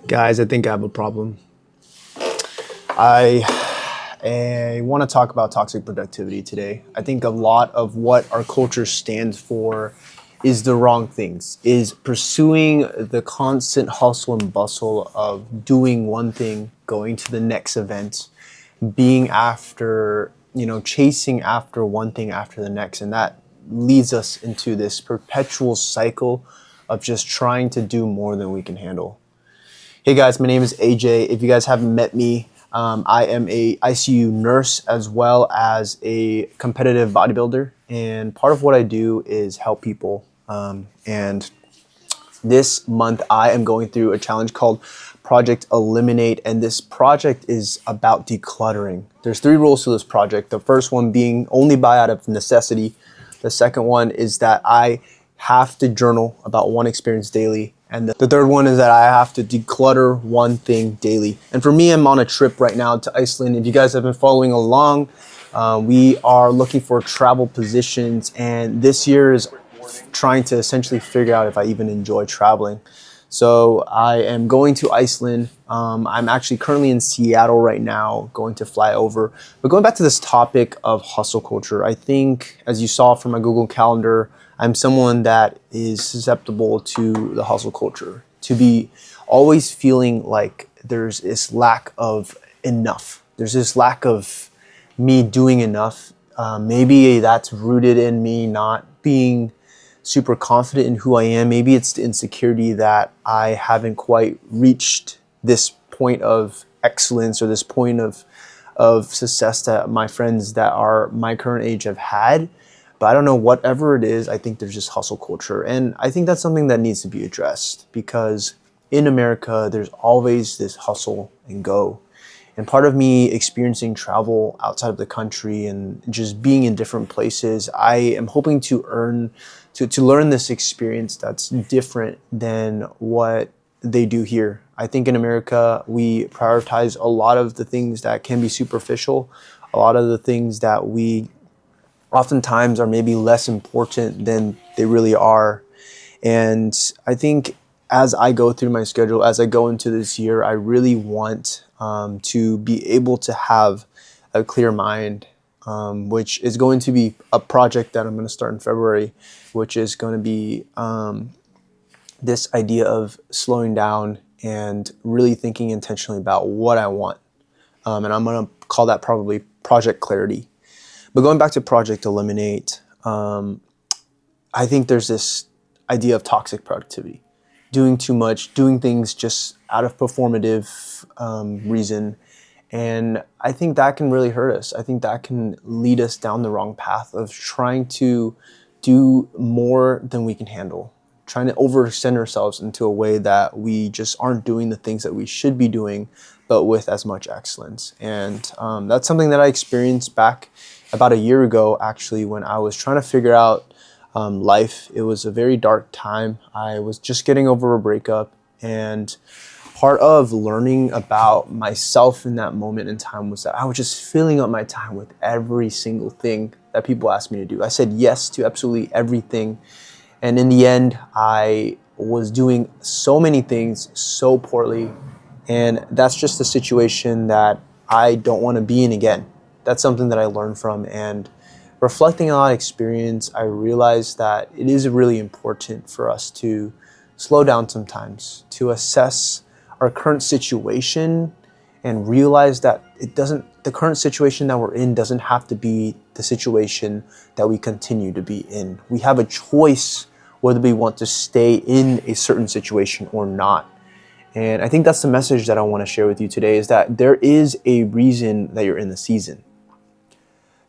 Guys, I think I have a problem. I, I want to talk about toxic productivity today. I think a lot of what our culture stands for is the wrong things, is pursuing the constant hustle and bustle of doing one thing, going to the next event, being after, chasing after one thing after the next. And that leads us into this perpetual cycle of just trying to do more than we can handle. Hey guys, my name is AJ. If you guys haven't met me, I am a ICU nurse as well as a competitive bodybuilder. And part of what I do is help people. And this month I am going through a challenge called Project Eliminate. And this project is about decluttering. There's 3 rules to this project. The first one being only buy out of necessity. The second one is that I have to journal about one experience daily. And the third one is that I have to declutter one thing daily. And for me, I'm on a trip right now to Iceland. If you guys have been following along, we are looking for travel positions. And this year is trying to essentially figure out if I even enjoy traveling. So I am going to Iceland. I'm actually currently in Seattle right now, going to fly over. But going back to this topic of hustle culture, I think, as you saw from my Google Calendar, I'm someone that is susceptible to the hustle culture, to be always feeling like there's this lack of enough. There's this lack of me doing enough. Maybe that's rooted in me not being super confident in who I am. Maybe it's the insecurity that I haven't quite reached this point of excellence or this point of success that my friends that are my current age have had. But I don't know, whatever it is, I think there's just hustle culture. And I think that's something that needs to be addressed because in America, there's always this hustle and go. And part of me experiencing travel outside of the country and just being in different places, I am hoping to learn this experience that's different than what they do here. I think in America, we prioritize a lot of the things that can be superficial, a lot of the things that we oftentimes are maybe less important than they really are. And I think as I go through my schedule, as I go into this year, I really want to be able to have a clear mind, which is going to be a project that I'm going to start in February, which is going to be this idea of slowing down and really thinking intentionally about what I want. And I'm going to call that probably Project Clarity. But going back to Project Eliminate, I think there's this idea of toxic productivity, doing too much, doing things just out of performative reason. And I think that can really hurt us. I think that can lead us down the wrong path of trying to do more than we can handle, trying to overextend ourselves into a way that we just aren't doing the things that we should be doing, but with as much excellence. And that's something that I experienced back about a year ago, actually, when I was trying to figure out life. It was a very dark time. I was just getting over a breakup, and part of learning about myself in that moment in time was that I was just filling up my time with every single thing that people asked me to do. I said yes to absolutely everything. And in the end, I was doing so many things so poorly. And that's just a situation that I don't want to be in again. That's something that I learned from. And reflecting on that experience, I realized that it is really important for us to slow down sometimes, to assess our current situation and realize that the current situation that we're in doesn't have to be the situation that we continue to be in. We have a choice whether we want to stay in a certain situation or not. And I think that's the message that I want to share with you today, is that there is a reason that you're in the season.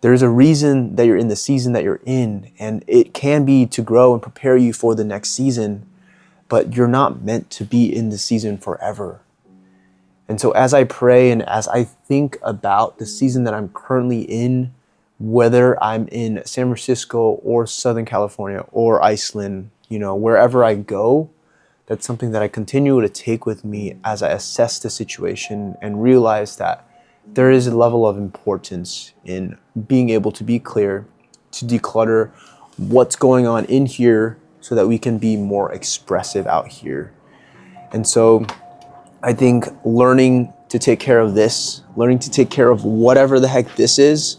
There is a reason that you're in the season that you're in, and it can be to grow and prepare you for the next season, but you're not meant to be in the season forever. And so as I pray and as I think about the season that I'm currently in, whether I'm in San Francisco or Southern California or Iceland, wherever I go, that's something that I continue to take with me as I assess the situation and realize that there is a level of importance in being able to be clear, to declutter what's going on in here so that we can be more expressive out here. And so I think learning to take care of this, learning to take care of whatever the heck this is,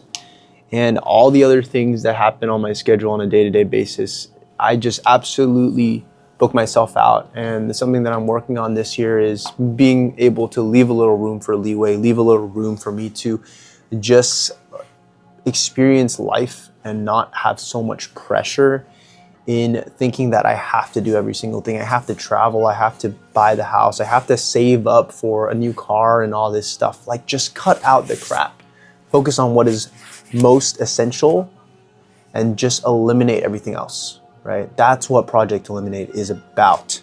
and all the other things that happen on my schedule on a day-to-day basis, I just absolutely book myself out. And something that I'm working on this year is being able to leave a little room for leeway, leave a little room for me to just experience life and not have so much pressure in thinking that I have to do every single thing. I have to travel, I have to buy the house, I have to save up for a new car and all this stuff. Like, just cut out the crap. Focus on what is most essential and just eliminate everything else, right? That's what Project Eliminate is about.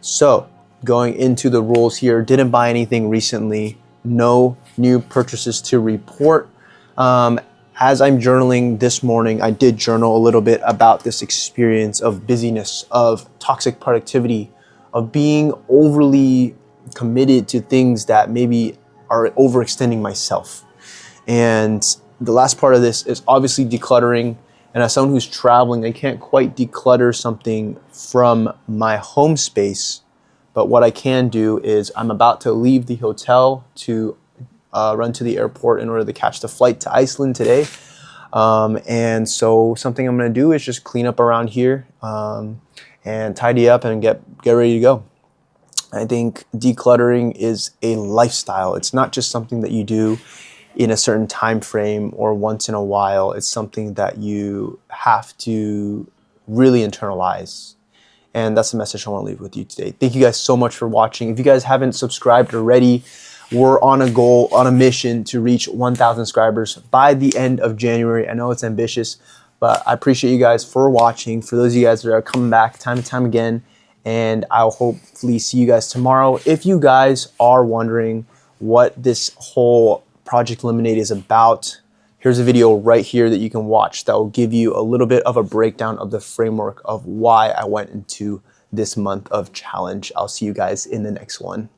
So, going into the rules here, didn't buy anything recently, no new purchases to report. As I'm journaling this morning, I did journal a little bit about this experience of busyness, of toxic productivity, of being overly committed to things that maybe are overextending myself. And the last part of this is obviously decluttering. And as someone who's traveling, I can't quite declutter something from my home space. But what I can do is I'm about to leave the hotel to run to the airport in order to catch the flight to Iceland today. And so something I'm going to do is just clean up around here and tidy up and get ready to go. I think decluttering is a lifestyle. It's not just something that you do in a certain time frame or once in a while. It's something that you have to really internalize. And that's the message I want to leave with you today. Thank you guys so much for watching. If you guys haven't subscribed already, we're on a goal, on a mission to reach 1,000 subscribers by the end of January. I know it's ambitious, but I appreciate you guys for watching. For those of you guys that are coming back time and time again, and I'll hopefully see you guys tomorrow. If you guys are wondering what this whole Project Eliminate is about, here's a video right here that you can watch that will give you a little bit of a breakdown of the framework of why I went into this month of challenge. I'll see you guys in the next one.